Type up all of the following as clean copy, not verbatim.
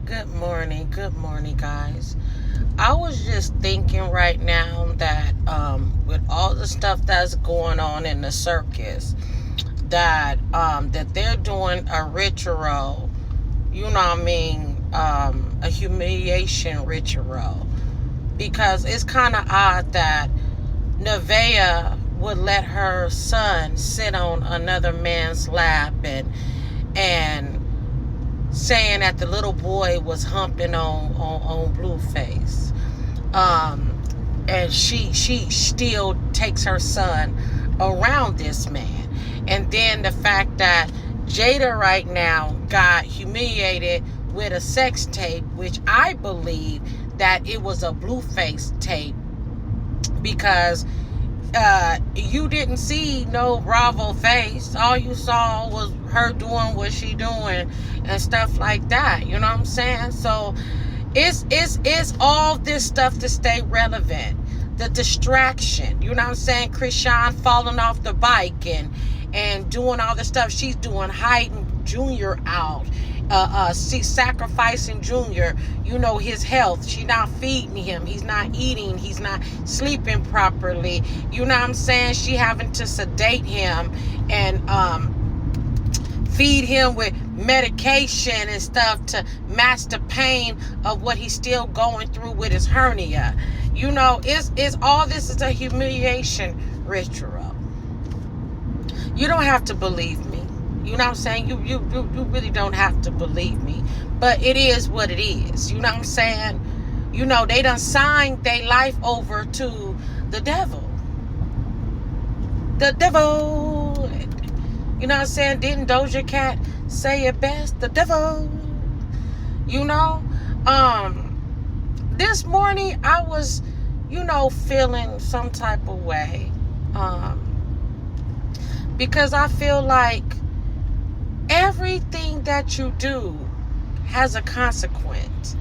Good morning, guys. I was just thinking right now that with all the stuff that's going on in the circus, that they're doing a ritual, you know what I mean, a humiliation ritual, because it's kind of odd that Nevaeh would let her son sit on another man's lap and saying that the little boy was humping on Blueface. And she still takes her son around this man. And then the fact that Jaidyn right now got humiliated with a sex tape, which I believe that it was a Blueface tape, because you didn't see no Bravo face. All you saw was her doing what she doing and stuff like that. You know what I'm saying? So it's all this stuff to stay relevant. The distraction. You know what I'm saying? Krishan falling off the bike and doing all the stuff she's doing, hiding Junior out. She's sacrificing Junior, his health. She's not feeding him. He's not eating. He's not sleeping properly. You know what I'm saying? She having to sedate him and feed him with medication and stuff to match the pain of what he's still going through with his hernia. It's all this is a humiliation ritual. You don't have to believe me. You know what I'm saying? You really don't have to believe me. But it is what it is. You know what I'm saying? They done signed their life over to the devil. The devil. You know what I'm saying? Didn't Doja Cat say it best? The devil. This morning I was, feeling some type of way. Because I feel like everything that you do has a consequence.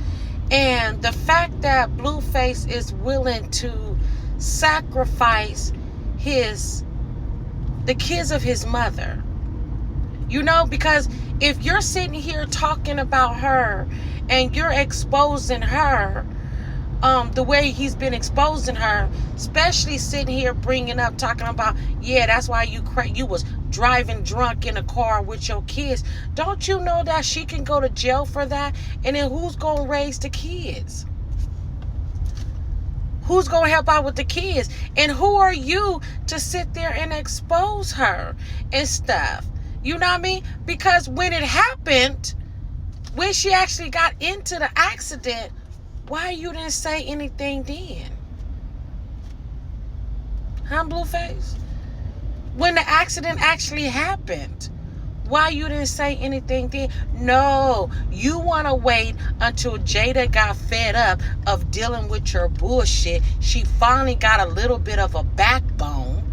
And the fact that Blueface is willing to sacrifice the kids of his mother. Because if you're sitting here talking about her and you're exposing her the way he's been exposing her, especially sitting here talking about, that's why you was driving drunk in a car with your kids. Don't you know that she can go to jail for that? And then who's going to raise the kids? Who's going to help out with the kids? And who are you to sit there and expose her and stuff? You know what I mean? Because when it happened, when she actually got into the accident, why you didn't say anything then? Huh, Blueface? When the accident actually happened, why you didn't say anything then? No, you want to wait until Jada got fed up of dealing with your bullshit. She finally got a little bit of a backbone,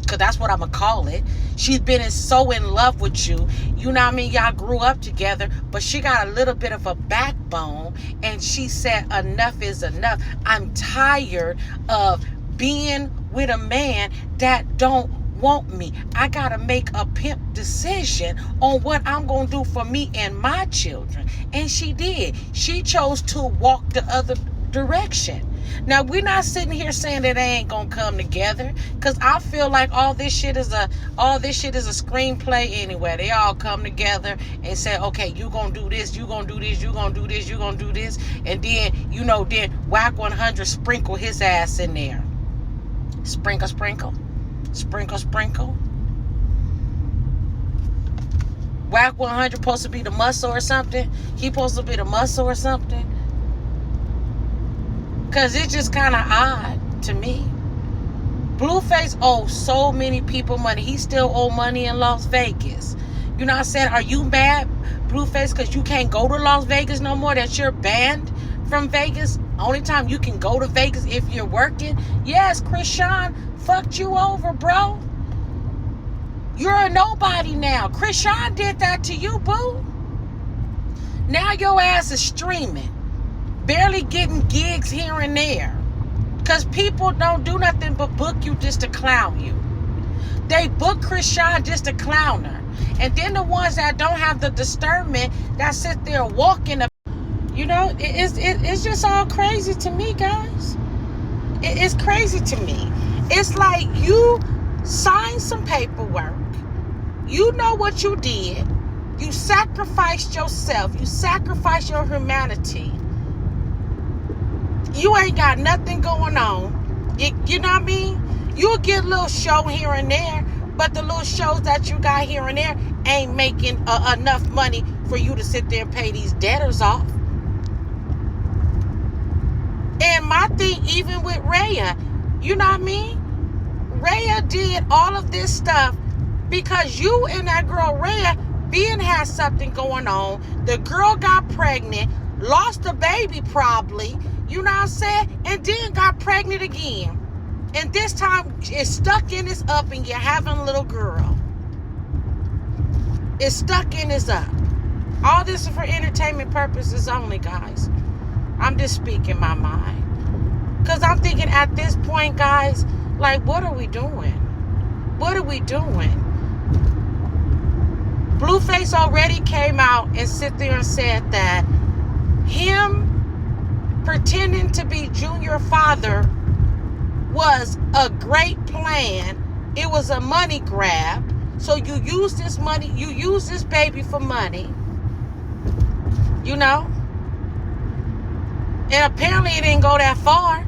because that's what I'm going to call it. She's been so in love with you. You know what I mean? Y'all grew up together, but she got a little bit of a backbone, and she said, enough is enough. I'm tired of being with a man that don't want me. I got to make a pimp decision on what I'm going to do for me and my children. And she did. She chose to walk the other direction. Now, we're not sitting here saying that they ain't gonna come together, because I feel like all this shit is a screenplay anyway. They all come together and say, okay, you gonna do this, you gonna do this, you gonna do this, you gonna do this, and then then Whack 100 sprinkle his ass in there. Sprinkle, sprinkle, sprinkle, sprinkle. Whack 100 supposed to be the muscle or something. He supposed to be the muscle or something. Because it's just kind of odd to me. Blueface owes so many people money. He still owe money in Las Vegas. You know what I'm saying? Are you mad, Blueface, because you can't go to Las Vegas no more? That you're banned from Vegas? Only time you can go to Vegas if you're working? Yes, Krishan fucked you over, bro. You're a nobody now. Krishan did that to you, boo. Now your ass is streaming. Barely getting gigs here and there. Because people don't do nothing but book you just to clown you. They book Krishan just to clown her. And then the ones that don't have the discernment that sit there walking You know, it's just all crazy to me, guys. It's crazy to me. It's like you signed some paperwork. You know what you did. You sacrificed yourself. You sacrificed your humanity. You ain't got nothing going on. You know what I mean? You'll get a little show here and there, but the little shows that you got here and there ain't making enough money for you to sit there and pay these debtors off. And my thing, even with Raya, you know what I mean? Raya did all of this stuff because you and that girl Raya being had something going on. The girl got pregnant, lost the baby probably, you know what I'm saying? And then got pregnant again. And this time it's stuck in its up and you're having a little girl. It's stuck in its up. All this is for entertainment purposes only, guys. I'm just speaking my mind. Because I'm thinking at this point, guys, like, what are we doing? What are we doing? Blueface already came out and sit there and said that him pretending to be Junior father was a great plan. It was a money grab. So you use this money, you use this baby for money. You know? And apparently it didn't go that far,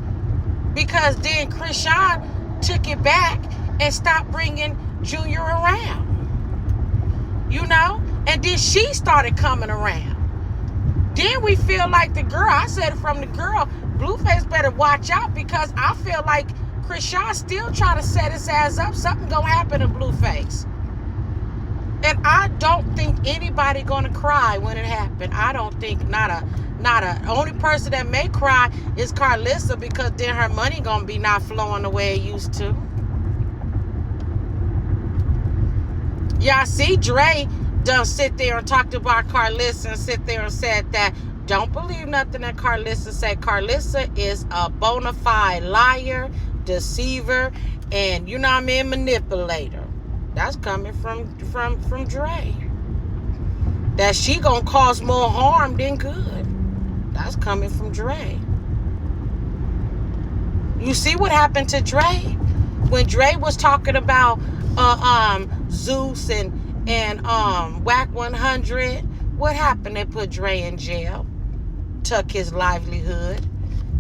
because then Krishan took it back and stopped bringing Junior around. You know? And then she started coming around. Then we feel like the girl, I said it from the girl, Blueface better watch out, because I feel like Krishan still trying to set his ass up. Something gonna happen to Blueface. And I don't think anybody gonna cry when it happened. I don't think, not a only person that may cry is Carlissa, because then her money gonna be not flowing the way it used to. Yeah, I see Dre done sit there and talked about Carlissa and sit there and said that don't believe nothing that Carlissa said. Carlissa is a bona fide liar, deceiver, and you know what I mean, manipulator. That's coming from Dre. That she gonna cause more harm than good. That's coming from Dre. You see what happened to Dre? When Dre was talking about Zeus and Whack 100, what happened? They put Dre in jail, took his livelihood,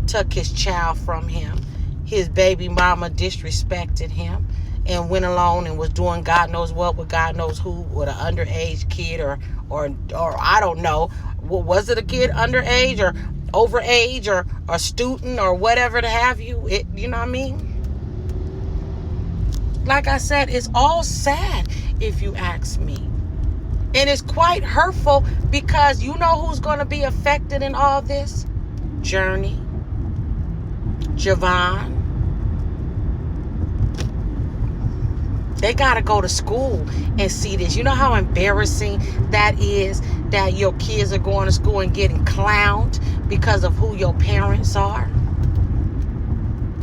took his child from him. His baby mama disrespected him and went along and was doing God knows what with God knows who, with an underage kid or I don't know. Was it a kid underage or overage or a student or whatever to have you? You know what I mean? Like I said, it's all sad if you ask me. And it's quite hurtful, because you know who's going to be affected in all this? Journey, Javon. They got to go to school and see this. You know how embarrassing that is, that your kids are going to school and getting clowned because of who your parents are?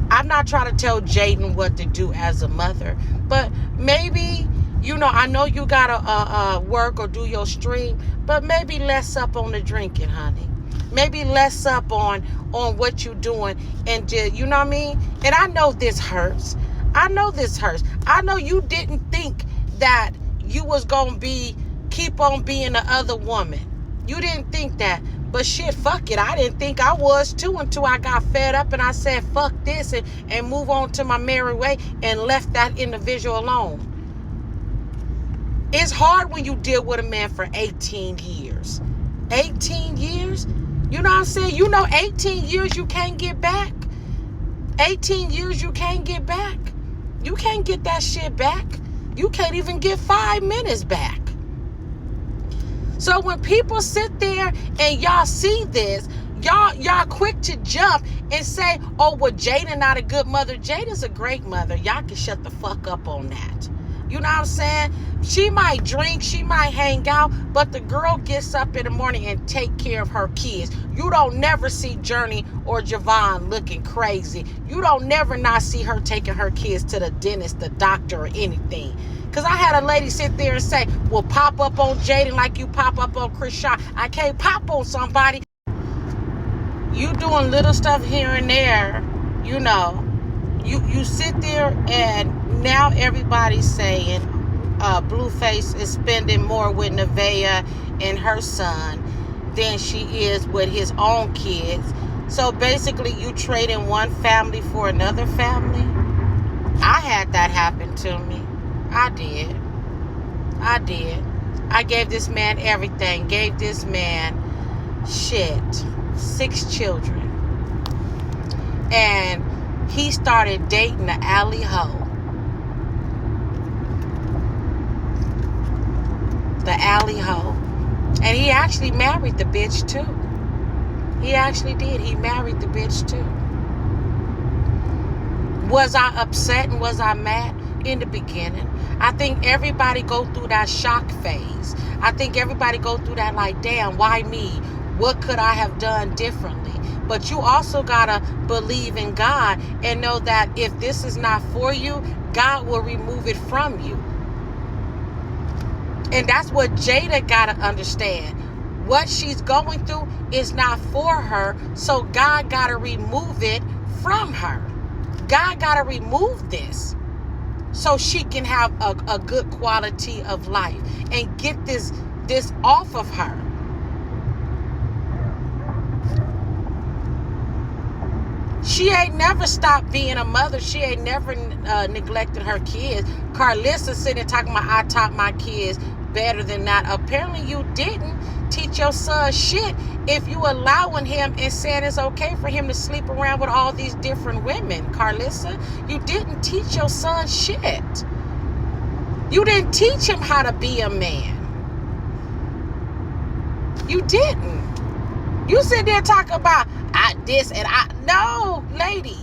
I'm not trying to tell Jaidyn what to do as a mother, but maybe, you know, I know you got to work or do your stream, but maybe less up on the drinking, honey. Maybe less up on what you're doing. And just, you know what I mean? And I know this hurts. I know this hurts. I know you didn't think that you was going to keep on being the other woman. You didn't think that. But shit, fuck it. I didn't think I was too, until I got fed up and I said, fuck this, and move on to my merry way and left that individual alone. It's hard when you deal with a man for 18 years. 18 years? You know what I'm saying? You know 18 years you can't get back. 18 years you can't get back. You can't get that shit back. You can't even get 5 minutes back. So when people sit there and y'all see this, y'all quick to jump and say, oh, well, Jaidyn not a good mother. Jaidyn's a great mother. Y'all can shut the fuck up on that. You know what I'm saying? She might drink, she might hang out, but the girl gets up in the morning and take care of her kids. You don't never see Journey or Javon looking crazy. You don't never not see her taking her kids to the dentist, the doctor, or anything. Because I had a lady sit there and say, well, pop up on Jaidyn like you pop up on Krishan. I can't pop on somebody You doing little stuff here and there, you know. You sit there and now everybody's saying Blueface is spending more with Nevaeh and her son than she is with his own kids. So basically you trading one family for another family. I had that happen to me. I did. I gave this man everything. Gave this man 6 children. And he started dating the alley hoe. The alley hoe. And he actually married the bitch too. He actually did. He married the bitch too. Was I upset and was I mad? In the beginning. I think everybody go through that shock phase. I think everybody go through that like, damn, why me? What could I have done differently? But you also gotta believe in God and know that if this is not for you, God will remove it from you. And that's what Jaidyn gotta understand. What she's going through is not for her, so God gotta remove it from her. God gotta remove this so she can have a good quality of life and get this off of her. She ain't never stopped being a mother. She ain't never neglected her kids. Carlissa sitting talking about, I taught my kids better than that. Apparently you didn't teach your son shit if you allowing him and saying it's okay for him to sleep around with all these different women. Carlissa, you didn't teach your son shit. You didn't teach him how to be a man. You didn't. You sit there talking about this and no, lady.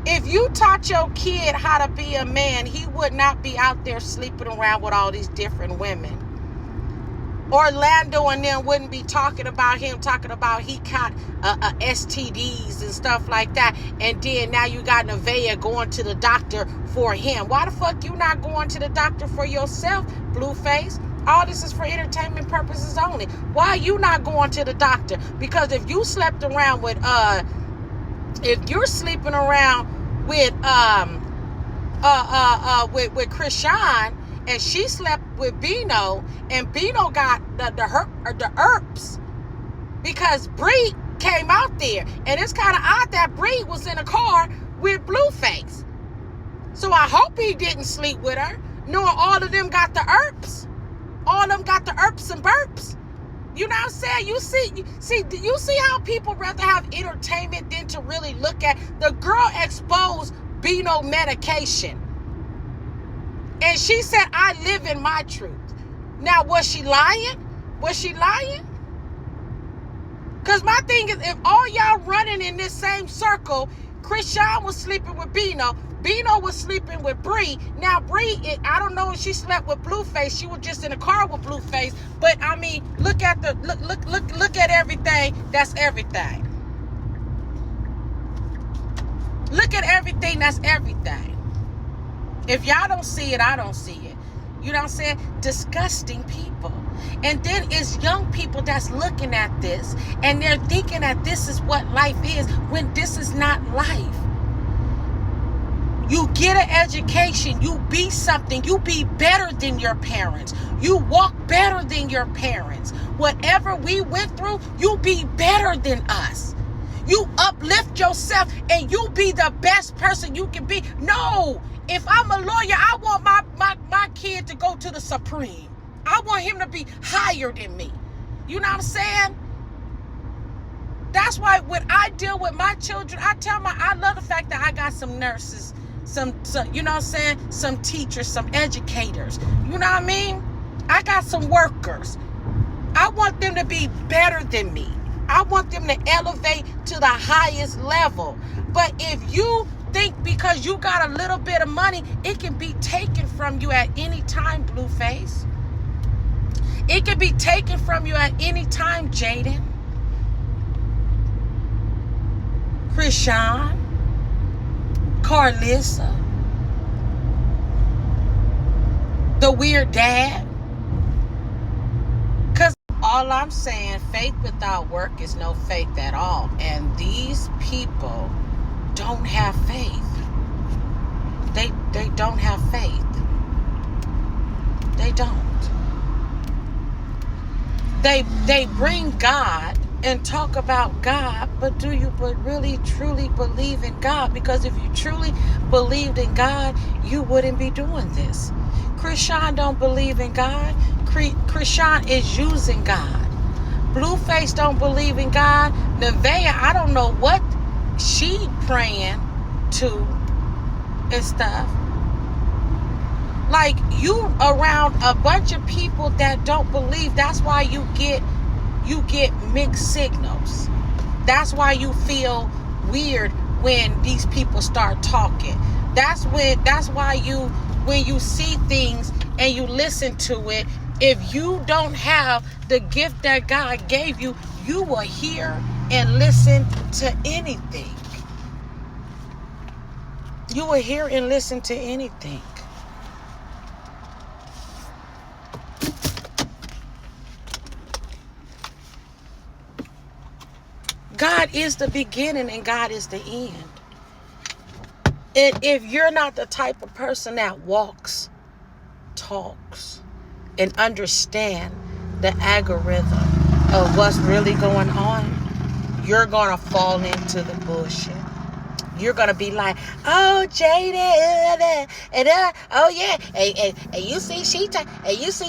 If you taught your kid how to be a man, he would not be out there sleeping around with all these different women. Orlando and them wouldn't be talking about he caught STDs and stuff like that. And then now you got Nevaeh going to the doctor for him. Why the fuck you not going to the doctor for yourself, Blueface? All this is for entertainment purposes only. Why are you not going to the doctor? Because if you slept around with if you're sleeping around with Krishan and she slept with Bino and Bino got the herps because Bree came out there, and it's kind of odd that Bree was in a car with Blueface. So I hope he didn't sleep with her, knowing all of them got the herps. All of them got the herps and burps. You know what I'm saying? You see how people rather have entertainment than to really look at. The girl exposed Bino medication. And she said, I live in my truth. Now, was she lying? Because my thing is, if all y'all running in this same circle, Krishan was sleeping with Bino. Bino was sleeping with Bree. Now Bree, I don't know if she slept with Blueface. She was just in a car with Blueface. But I mean, look at everything. That's everything. Look at everything. That's everything. If y'all don't see it, I don't see it. You know what I'm saying? Disgusting people. And then it's young people that's looking at this and they're thinking that this is what life is when this is not life. You get an education, you be something, you be better than your parents. You walk better than your parents. Whatever we went through, you be better than us. You uplift yourself and you be the best person you can be. No, if I'm a lawyer, I want my kid to go to the Supreme. I want him to be higher than me. You know what I'm saying? That's why when I deal with my children, I love the fact that I got some nurses, some you know what I'm saying, some teachers, some educators. You know what I mean? I got some workers. I want them to be better than me. I want them to elevate to the highest level. But if you think because you got a little bit of money, it can be taken from you at any time, Blueface. It can be taken from you at any time, Jaidyn. Krishan. Carlissa. The weird dad. Because all I'm saying, faith without work is no faith at all. And these people don't have faith. They don't have faith. They don't. They bring God and talk about God, but do you really truly believe in God? Because if you truly believed in God, you wouldn't be doing this. Krishan don't believe in God. Krishan is using God. Blueface don't believe in God. Nevaeh, I don't know what she praying to and stuff. Like, you around a bunch of people that don't believe. That's why you get mixed signals. That's why you feel weird when these people start talking. That's why when you see things and you listen to it, if you don't have the gift that God gave you, you will hear and listen to anything. You will hear and listen to anything. God is the beginning and God is the end. And if you're not the type of person that walks, talks, and understand the algorithm of what's really going on, you're going to fall into the bullshit. You're going to be like, oh, Jaidyn, oh yeah, and you see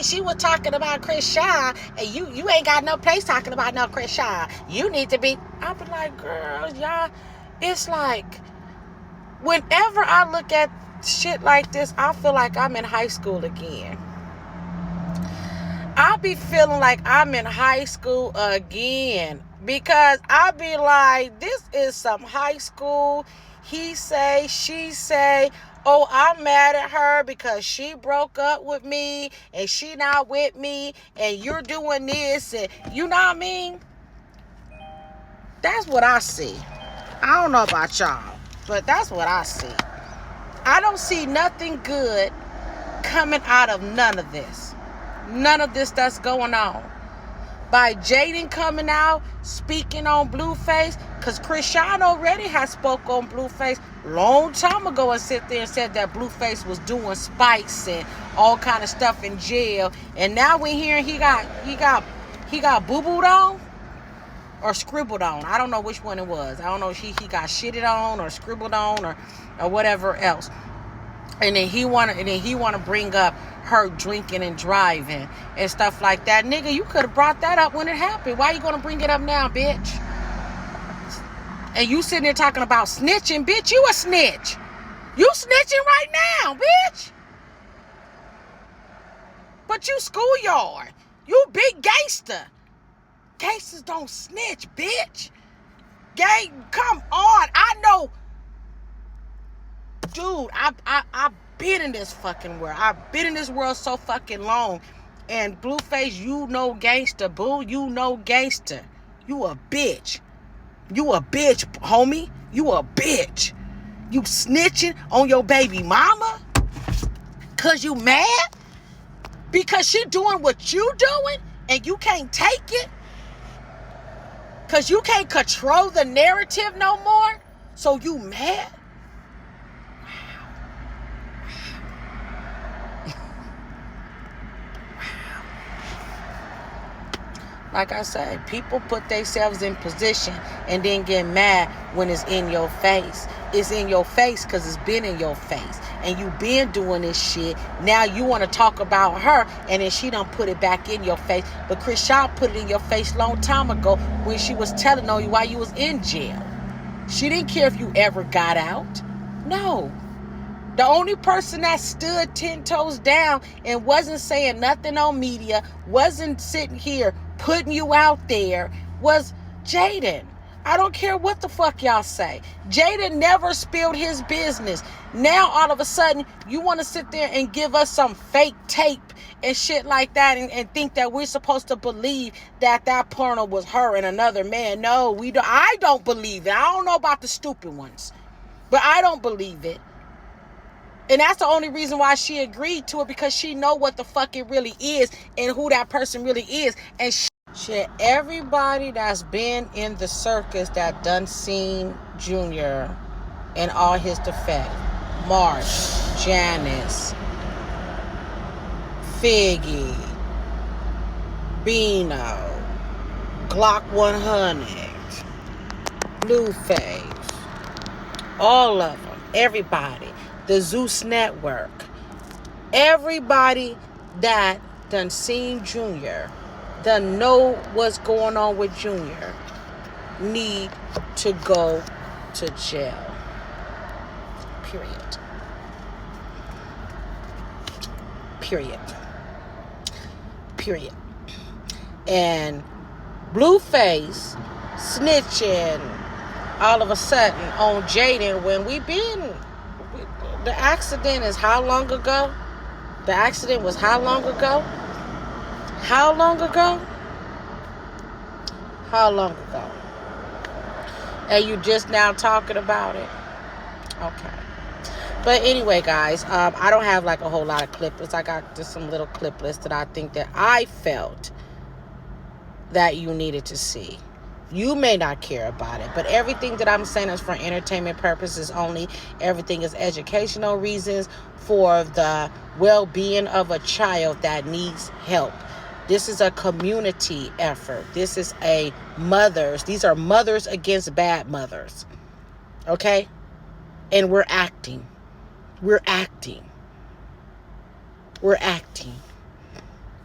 she was talking about Krishan, and you ain't got no place talking about no Krishan. You need to be. I'll be like, girl, y'all, it's like, whenever I look at shit like this, I feel like I'm in high school again. I'll be feeling like I'm in high school again. Because I be like, this is some high school. He say, she say, oh, I'm mad at her because she broke up with me and she not with me and you're doing this. And you know what I mean? That's what I see. I don't know about y'all, but that's what I see. I don't see nothing good coming out of none of this. None of this that's going on. By Jaidyn coming out, speaking on Blueface, because Krishan already has spoke on Blueface long time ago and sit there and said that Blueface was doing spikes and all kind of stuff in jail. And now we're hearing he got boo-booed on or scribbled on. I don't know which one it was. I don't know if he got shitted on or scribbled on or whatever else. And then he wanna bring up her drinking and driving and stuff like that. Nigga, you could have brought that up when it happened. Why you gonna bring it up now, bitch? And you sitting there talking about snitching, bitch. You a snitch. You snitching right now, bitch. But you schoolyard. You big gangster. Gangsters don't snitch, bitch. Come on. I know. Dude, I've been in this fucking world. I've been in this world so fucking long. And Blueface, you know gangster, boo. You know gangster. You a bitch. You a bitch, homie. You a bitch. You snitching on your baby mama? Cause you mad? Because she doing what you doing and you can't take it? Cause you can't control the narrative no more? So you mad? Like I said, people put themselves in position and then get mad when it's in your face. It's in your face because it's been in your face. And you been doing this shit. Now you want to talk about her and then she done put it back in your face. But Krishan put it in your face long time ago when she was telling on you while you was in jail. She didn't care if you ever got out. No. The only person that stood 10 toes down and wasn't saying nothing on media, wasn't sitting here putting you out there, was Jaidyn. I don't care what the fuck y'all say. Jaidyn never spilled his business. Now all of a sudden you want to sit there and give us some fake tape and shit like that and think that we're supposed to believe that porno was her and another man. No, we don't. I don't believe it. I don't know about the stupid ones, but I don't believe it. And that's the only reason why she agreed to it, because she know what the fuck it really is and who that person really is. And Shit, everybody that's been in the circus that done seen Junior in all his defect. Marsh, Janice, Figgy, Beano, Glock 100, Blueface, all of them, everybody, the Zeus Network, everybody that done seen Junior, done know what's going on with Junior, need to go to jail. Period. Period. Period. And Blueface snitching all of a sudden on Jaidyn when the accident is how long ago? The accident was how long ago? How long ago? How long ago? And you just now talking about it? Okay. But anyway, guys, I don't have like a whole lot of cliplets. I got just some little cliplets that I think that I felt that you needed to see. You may not care about it, but everything that I'm saying is for entertainment purposes only. Everything is educational reasons for the well-being of a child that needs help. This is a community effort. This is these are mothers against bad mothers. Okay? And we're acting. We're acting. We're acting.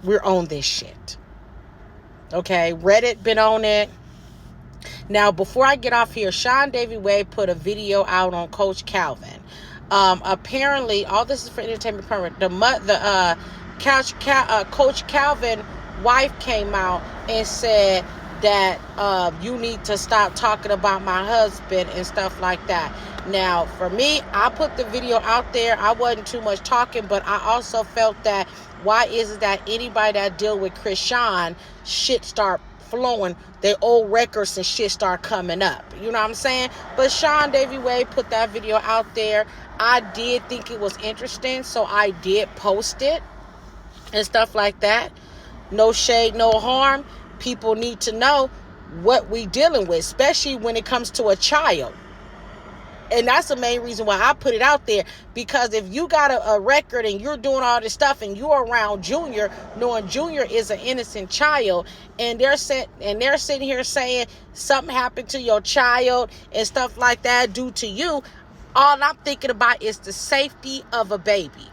We're on this shit. Okay? Reddit been on it. Now, before I get off here, Sean Davy Wade put a video out on Coach Calvin. Apparently, all this is for entertainment purpose. Coach Calvin wife came out and said that you need to stop talking about my husband and stuff like that. Now, for me, I put the video out there. I wasn't too much talking, but I also felt that why is it that anybody that deal with Chris Sean, shit start flowing, their old records and shit start coming up. You know what I'm saying? But Sean Davy Wade put that video out there. I did think it was interesting, so I did post it and stuff like that. No shade, no harm. People need to know what we dealing with, especially when it comes to a child. And that's the main reason why I put it out there. Because if you got a record and you're doing all this stuff and you're around Junior, knowing Junior is an innocent child, and they're sitting here saying something happened to your child and stuff like that due to you, all I'm thinking about is the safety of a baby.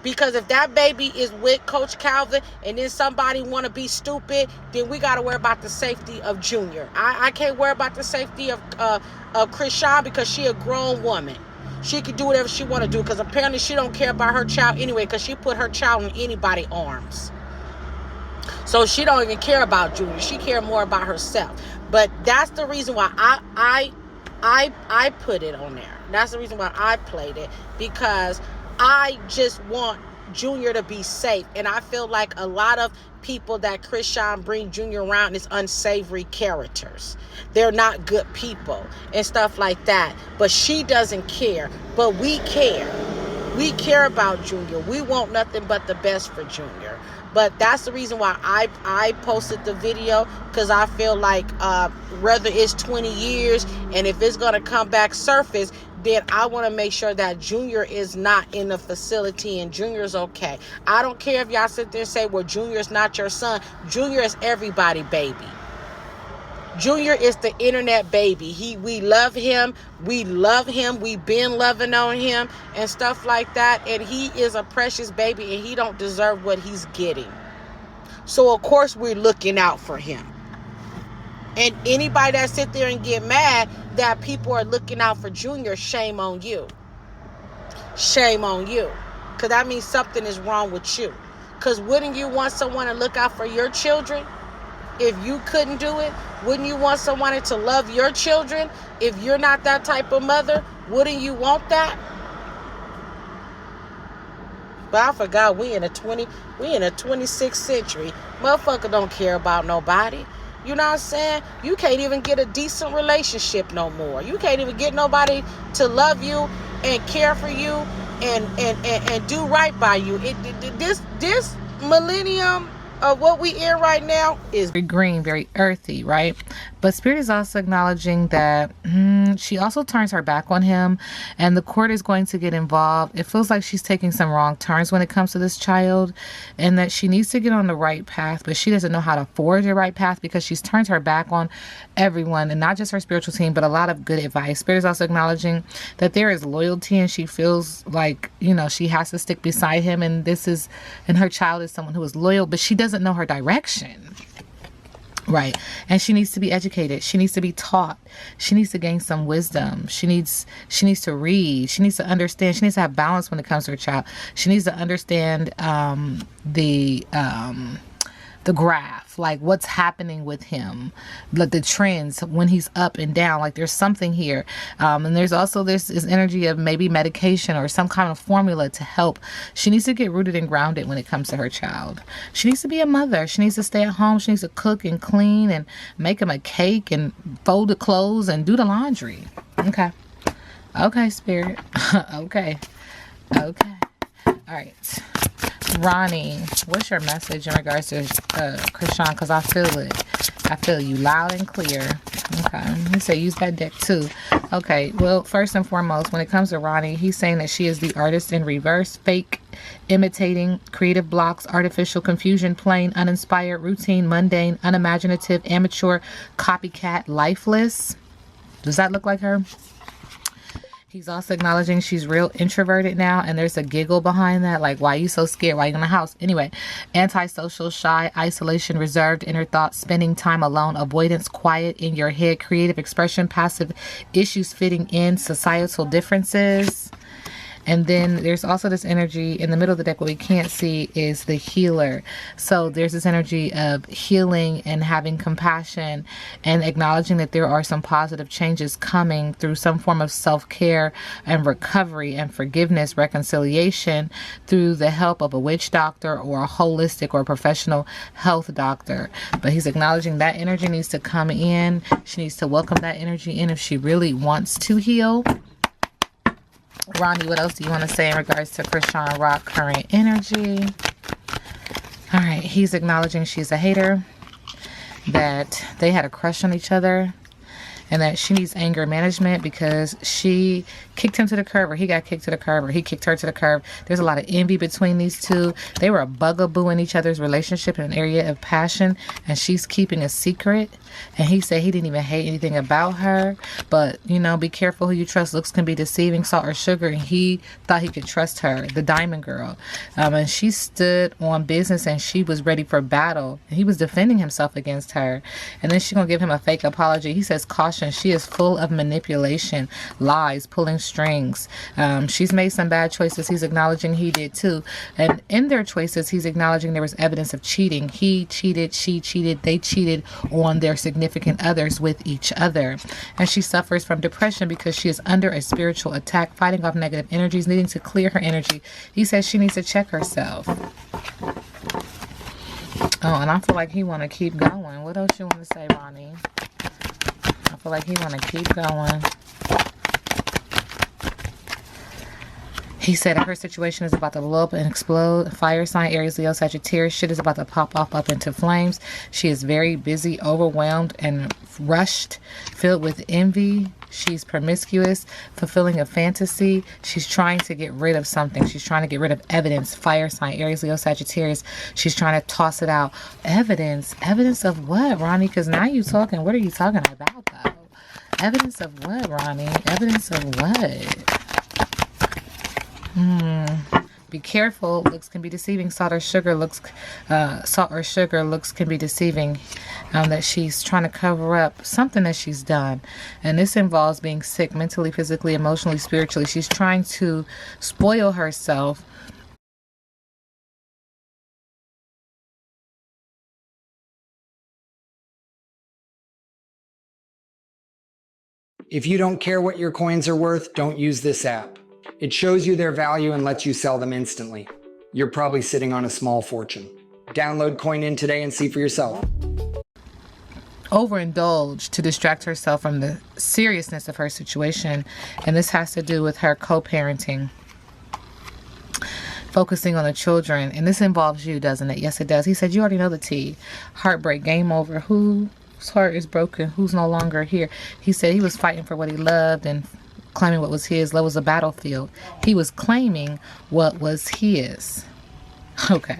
Because if that baby is with Coach Calvin and then somebody want to be stupid, then we got to worry about the safety of Junior. I can't worry about the safety of Chris Sean because she a grown woman. She can do whatever she want to do because apparently she don't care about her child anyway because she put her child in anybody's arms. So she don't even care about Junior. She care more about herself. But that's the reason why I put it on there. That's the reason why I played it, because I just want Junior to be safe. And I feel like a lot of people that Chris Sean bring Junior around is unsavory characters. They're not good people and stuff like that. But she doesn't care. But we care. We care about Junior. We want nothing but the best for Junior. But that's the reason why I posted the video, because I feel like whether it's 20 years and if it's going to come back surface, then I want to make sure that Junior is not in the facility and Junior's okay. I don't care if y'all sit there and say, well, Junior's not your son. Junior is everybody, baby. Junior is the internet baby. We love him. We love him. We've been loving on him and stuff like that. And he is a precious baby and he don't deserve what he's getting. So, of course, we're looking out for him. And anybody that sit there and get mad that people are looking out for Junior, shame on you. Shame on you. Because that means something is wrong with you. Because wouldn't you want someone to look out for your children if you couldn't do it? Wouldn't you want someone to love your children if you're not that type of mother? Wouldn't you want that? But I forgot we in the 26th century. Motherfucker don't care about nobody. You know what I'm saying? You can't even get a decent relationship no more. You can't even get nobody to love you and care for you and do right by you. This millennium, what we in right now is very green, very earthy, right? But Spirit is also acknowledging that she also turns her back on him, and the court is going to get involved. It feels like she's taking some wrong turns when it comes to this child, and that she needs to get on the right path, but she doesn't know how to forge the right path because she's turned her back on everyone, and not just her spiritual team, but a lot of good advice. Spirit is also acknowledging that there is loyalty, and she feels like, you know, she has to stick beside him, and her child is someone who is loyal, but she doesn't know her direction. Right. And she needs to be educated. She needs to be taught. She needs to gain some wisdom. She needs to read. She needs to understand. She needs to have balance when it comes to her child. She needs to understand the graph, like what's happening with him, like the trends when he's up and down, like there's something here. And there's also this energy of maybe medication or some kind of formula to help. She needs to get rooted and grounded when it comes to her child. She needs to be a mother. She needs to stay at home. She needs to cook and clean and make him a cake and fold the clothes and do the laundry. Okay. Okay, Spirit. Okay. Okay. All right. Ronnie, what's your message in regards to Krishan? Because I feel it. I feel you loud and clear. Okay. He said use that deck too. Okay. Well, first and foremost, when it comes to Ronnie, he's saying that she is the artist in reverse, fake, imitating, creative blocks, artificial confusion, plain, uninspired, routine, mundane, unimaginative, amateur, copycat, lifeless. Does that look like her? He's also acknowledging she's real introverted now, and there's a giggle behind that, like, why are you so scared? Why are you in the house? Anyway, antisocial, shy, isolation, reserved, inner thoughts, spending time alone, avoidance, quiet in your head, creative expression, passive issues fitting in, societal differences. And then there's also this energy in the middle of the deck. What we can't see is the healer. So there's this energy of healing and having compassion and acknowledging that there are some positive changes coming through some form of self-care and recovery and forgiveness, reconciliation through the help of a witch doctor or a holistic or professional health doctor. But he's acknowledging that energy needs to come in. She needs to welcome that energy in if she really wants to heal. Ronnie, what else do you want to say in regards to Krishan Rock current energy? All right, he's acknowledging she's a hater, that they had a crush on each other, and that she needs anger management because she kicked him to the curb, or he got kicked to the curb, or he kicked her to the curb. There's a lot of envy between these two. They were a bugaboo in each other's relationship in an area of passion, and she's keeping a secret. And he said he didn't even hate anything about her, but, you know, be careful who you trust. Looks can be deceiving, salt or sugar, and he thought he could trust her, the diamond girl. And she stood on business, and she was ready for battle. And he was defending himself against her. And then she's going to give him a fake apology. He says, caution, she is full of manipulation, lies, pulling strings. She's made some bad choices. He's acknowledging he did too. And in their choices, he's acknowledging there was evidence of cheating. He cheated, she cheated, they cheated on their significant others with each other. And she suffers from depression because she is under a spiritual attack, fighting off negative energies, needing to clear her energy. He says she needs to check herself. Oh, and I feel like he want to keep going. What else you want to say, Ronnie? I feel like he want to keep going. He said that her situation is about to blow up and explode. Fire sign, Aries, Leo, Sagittarius. Shit is about to pop off up into flames. She is very busy, overwhelmed, and rushed, filled with envy. She's promiscuous, fulfilling a fantasy. She's trying to get rid of something. She's trying to get rid of evidence. Fire sign, Aries, Leo, Sagittarius. She's trying to toss it out. Evidence? Evidence of what, Ronnie? Because now you're talking. What are you talking about, though? Evidence of what, Ronnie? Evidence of what? Be careful. Looks can be deceiving. Salt or sugar looks can be deceiving. That she's trying to cover up something that she's done, and this involves being sick mentally, physically, emotionally, spiritually. She's trying to spoil herself. If you don't care what your coins are worth, don't use this app. It shows you their value and lets you sell them instantly. You're probably sitting on a small fortune. Download CoinIn today and see for yourself. Overindulged to distract herself from the seriousness of her situation, and this has to do with her co-parenting. focusing on the children. And this involves you, doesn't it? Yes, it does. He said, you already know the tea. Heartbreak, game over. Whose heart is broken? Who's no longer here? He said he was fighting for what he loved and claiming what was his. Love was a battlefield. He was claiming what was his. Okay.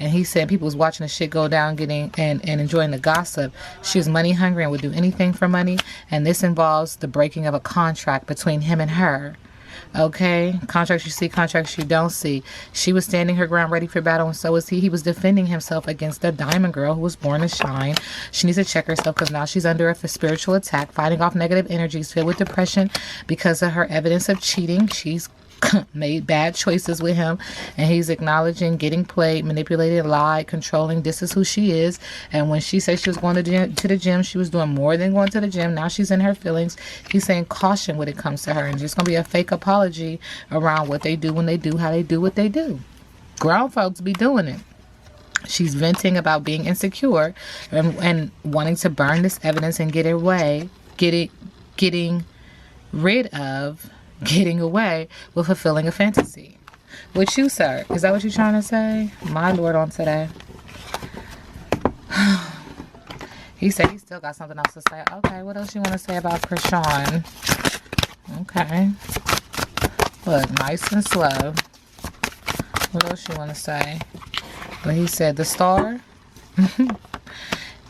And he said people was watching the shit go down, getting and enjoying the gossip. She was money hungry and would do anything for money. And this involves the breaking of a contract between him and her. Okay, contracts you see, contracts you don't see. She was standing her ground, ready for battle, and so was he. He was defending himself against the diamond girl who was born to shine. She needs to check herself because now she's under a spiritual attack, fighting off negative energies, filled with depression because of her evidence of cheating. She's made bad choices with him, and he's acknowledging getting played, manipulated, lied, controlling. This is who she is. And when she said she was going to the gym, she was doing more than going to the gym. Now she's in her feelings. He's saying caution when it comes to her, and just gonna be a fake apology around what they do when they do how they do what they do. Grown folks be doing it. She's venting about being insecure and wanting to burn this evidence and getting away with fulfilling a fantasy. With you, sir. Is that what you're trying to say? My Lord, on today. He said he still got something else to say. Okay, what else you want to say about Krishan? Okay. Look, nice and slow. What else you want to say? But he said the star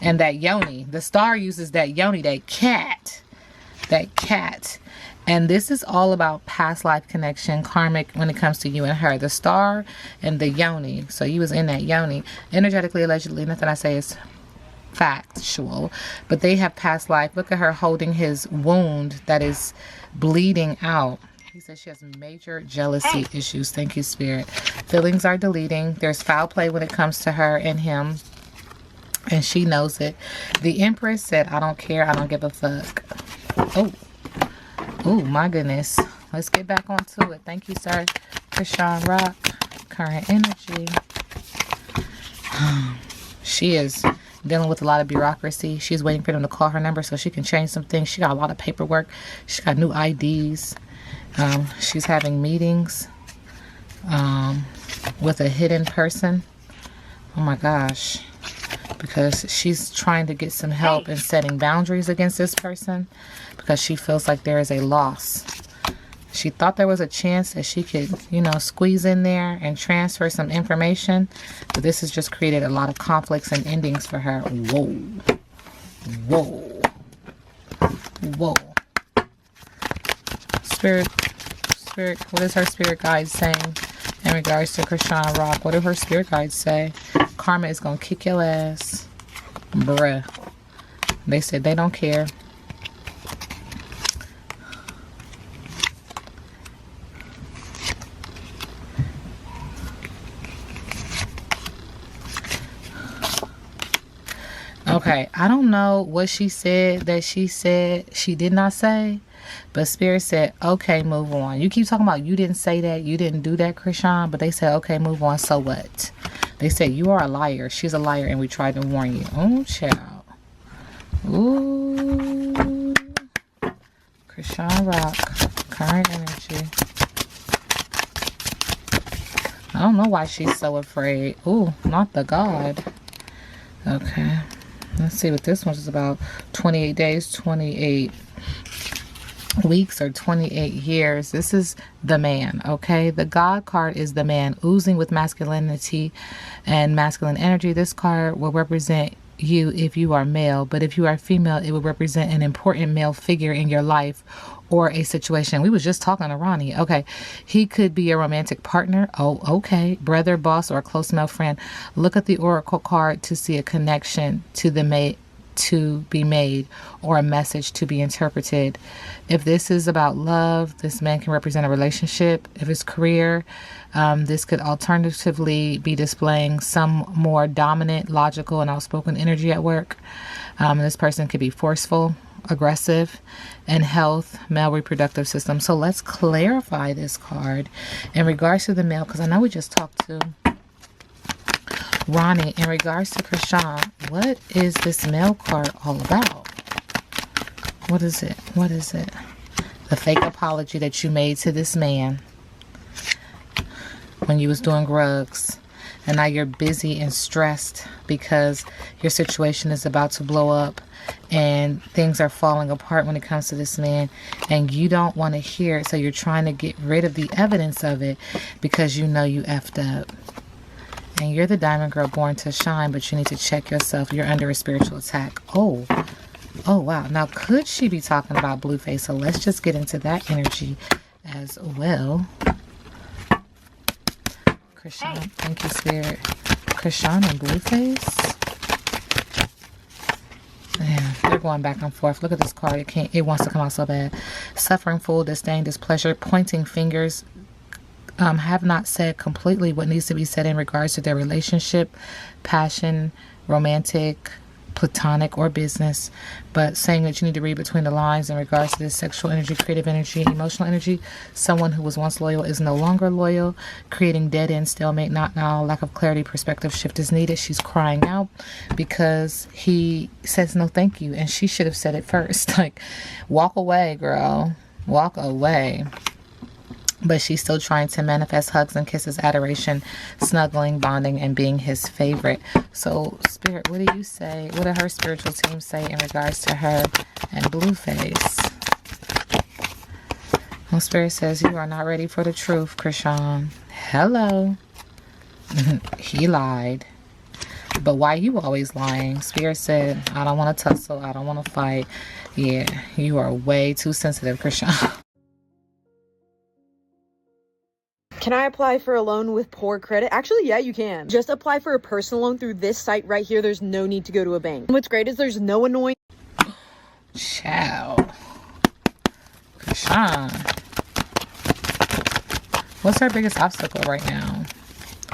and that yoni. The star uses that yoni, that cat. And this is all about past life connection, karmic, when it comes to you and her. The star and the yoni. So you was in that yoni. Energetically, allegedly, nothing I say is factual. But they have past life. Look at her holding his wound that is bleeding out. He says she has major jealousy issues. Thank you, Spirit. Feelings are deleting. There's foul play when it comes to her and him. And she knows it. The Empress said, I don't care. I don't give a fuck. Oh, my goodness. Let's get back onto it. Thank you, sir. Krishan Rock. Current energy. She is dealing with a lot of bureaucracy. She's waiting for them to call her number so she can change some things. She got a lot of paperwork. She got new IDs. She's having meetings with a hidden person. Oh, my gosh. Because she's trying to get some help in setting boundaries against this person because she feels like there is a loss. She thought there was a chance that she could, squeeze in there and transfer some information, but this has just created a lot of conflicts and endings for her. Whoa. Spirit, what is her spirit guide saying in regards to Krishan Rock? What do her spirit guides say? Karma is gonna kick your ass. Bruh. They said they don't care. Okay, I don't know what she said that she said she did not say, but Spirit said, okay, move on. You keep talking about you didn't say that, you didn't do that, Krishan, but they said, okay, move on, so what? They said, you are a liar. She's a liar, and we tried to warn you. Oh, child. Ooh. Krishan Rock. Current energy. I don't know why she's so afraid. Ooh, not the God. Okay. Let's see what this one's about. 28 days, 28 weeks, or 28 years. This is the man, okay? The God card is the man, oozing with masculinity and masculine energy. This card will represent you if you are male, but if you are female, it will represent an important male figure in your life or a situation. We was just talking to Ronnie. Okay. He could be a romantic partner. Oh, okay. Brother, boss, or a close male friend. Look at the oracle card to see a connection to be made or a message to be interpreted. If this is about love, this man can represent a relationship. If it's career, this could alternatively be displaying some more dominant, logical, and outspoken energy at work. This person could be forceful, aggressive, and health, male reproductive system. So let's clarify this card in regards to the male, because I know we just talked to Ronnie. In regards to Krishan, what is this male card all about? What is it? What is it? The fake apology that you made to this man. when you was doing drugs. And now you're busy and stressed because your situation is about to blow up and things are falling apart when it comes to this man, and you don't want to hear it. So you're trying to get rid of the evidence of it because you know you effed up. And you're the diamond girl born to shine, but you need to check yourself. You're under a spiritual attack. Oh wow. Now, could she be talking about Blueface? So let's just get into that energy as well. Krishan, thank you, Spirit. Krishan and Blueface. Man, they're going back and forth. Look at this card. It wants to come out so bad. Suffering, full, disdain, displeasure, pointing fingers. Have not said completely what needs to be said in regards to their relationship, passion, romantic, platonic, or business, but saying that you need to read between the lines in regards to this sexual energy, creative energy, emotional energy. Someone who was once loyal is no longer loyal, creating dead end, stalemate, not now, lack of clarity, perspective shift is needed. She's crying out because he says no thank you, and she should have said it first. Like, walk away, girl, walk away. But she's still trying to manifest hugs and kisses, adoration, snuggling, bonding, and being his favorite. So, Spirit, what do you say? What did her spiritual team say in regards to her and Blueface? Well, Spirit says, you are not ready for the truth, Krishan. Hello. He lied. But why you always lying? Spirit said, I don't want to tussle. I don't want to fight. Yeah, you are way too sensitive, Krishan. Can I apply for a loan with poor credit? Actually, yeah, you can. Just apply for a personal loan through this site right here. There's no need to go to a bank. What's great is there's no annoying... Ciao. Krishan. What's her biggest obstacle right now?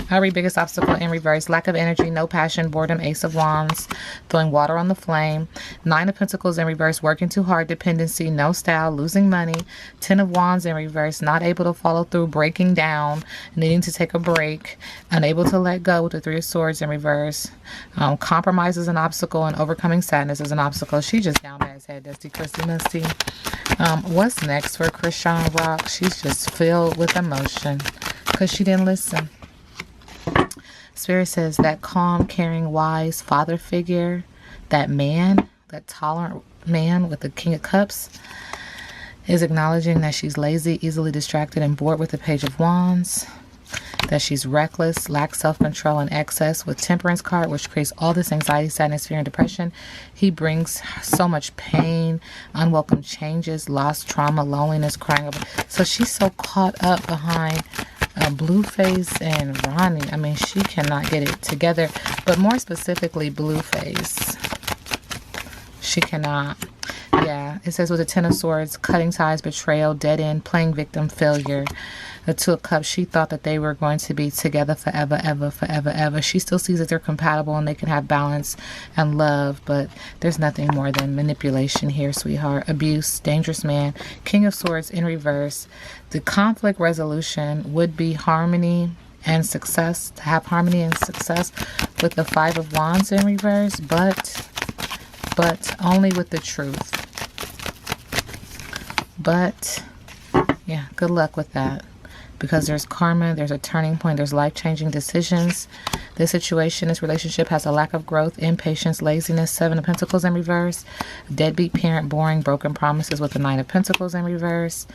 Her biggest obstacle in reverse: lack of energy, no passion, boredom, Ace of Wands, throwing water on the flame. 9 of Pentacles in reverse: working too hard, dependency, no style, losing money. 10 of Wands in reverse: not able to follow through, breaking down, needing to take a break, unable to let go with the 3 of Swords in reverse. Compromise is an obstacle, and overcoming sadness is an obstacle. She just down bad as head, dusty, crusty, musty. What's next for Krishan Rock? She's just filled with emotion because she didn't listen. Spirit says that calm, caring, wise father figure, that man, that tolerant man with the King of Cups, is acknowledging that she's lazy, easily distracted, and bored with the Page of Wands, that she's reckless, lacks self-control and excess with Temperance card, which creates all this anxiety, sadness, fear, and depression. He brings so much pain, unwelcome changes, loss, trauma, loneliness, crying over. So she's so caught up behind Blueface and Ronnie. I mean, she cannot get it together, but more specifically Blueface, she cannot. Yeah, it says with the 10 of Swords, cutting ties, betrayal, dead end, playing victim, failure. The 2 of Cups, she thought that they were going to be together forever, ever, forever, ever. She still sees that they're compatible and they can have balance and love, but there's nothing more than manipulation here, sweetheart. Abuse, dangerous man, King of Swords in reverse. The conflict resolution would be harmony and success, to have harmony and success with the 5 of Wands in reverse, but only with the truth. But yeah, good luck with that. Because there's karma, there's a turning point, there's life-changing decisions. This situation, this relationship has a lack of growth, impatience, laziness, 7 of Pentacles in reverse. Deadbeat parent, boring, broken promises with the 9 of Pentacles in reverse.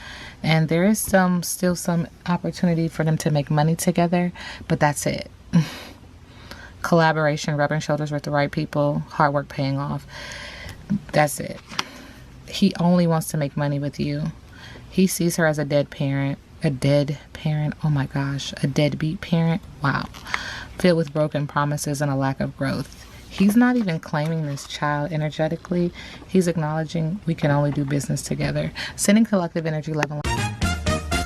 And there is still some opportunity for them to make money together, but that's it. Collaboration, rubbing shoulders with the right people, hard work paying off. That's it. He only wants to make money with you. He sees her as a dead parent. A dead parent. Oh my gosh. A deadbeat parent. Wow. Filled with broken promises and a lack of growth. He's not even claiming this child energetically. He's acknowledging we can only do business together. Sending collective energy level.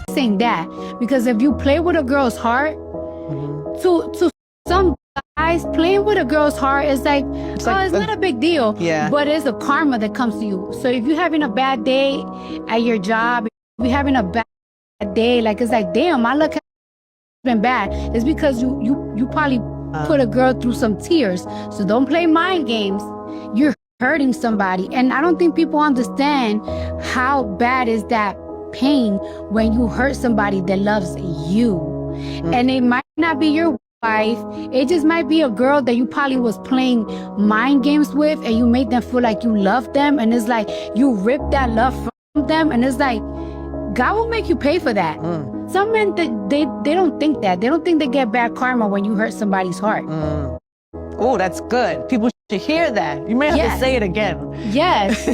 Saying that because if you play with a girl's heart, to some guys, playing with a girl's heart is like, it's not a big deal. Yeah. But it's a karma that comes to you. So if you're having a bad day at your job, if you're having a bad day, like it's like, damn, my luck has been bad. It's because you probably put a girl through some tears. So don't play mind games. You're hurting somebody, and I don't think people understand how bad is that pain when you hurt somebody that loves you. and it might not be your wife. It just might be a girl that you probably was playing mind games with, and you made them feel like you love them, and it's like you rip that love from them, and it's like God will make you pay for that. Some men, they don't think that. They don't think they get bad karma when you hurt somebody's heart. Oh, that's good. People should hear that. You may have to say it again. Yes.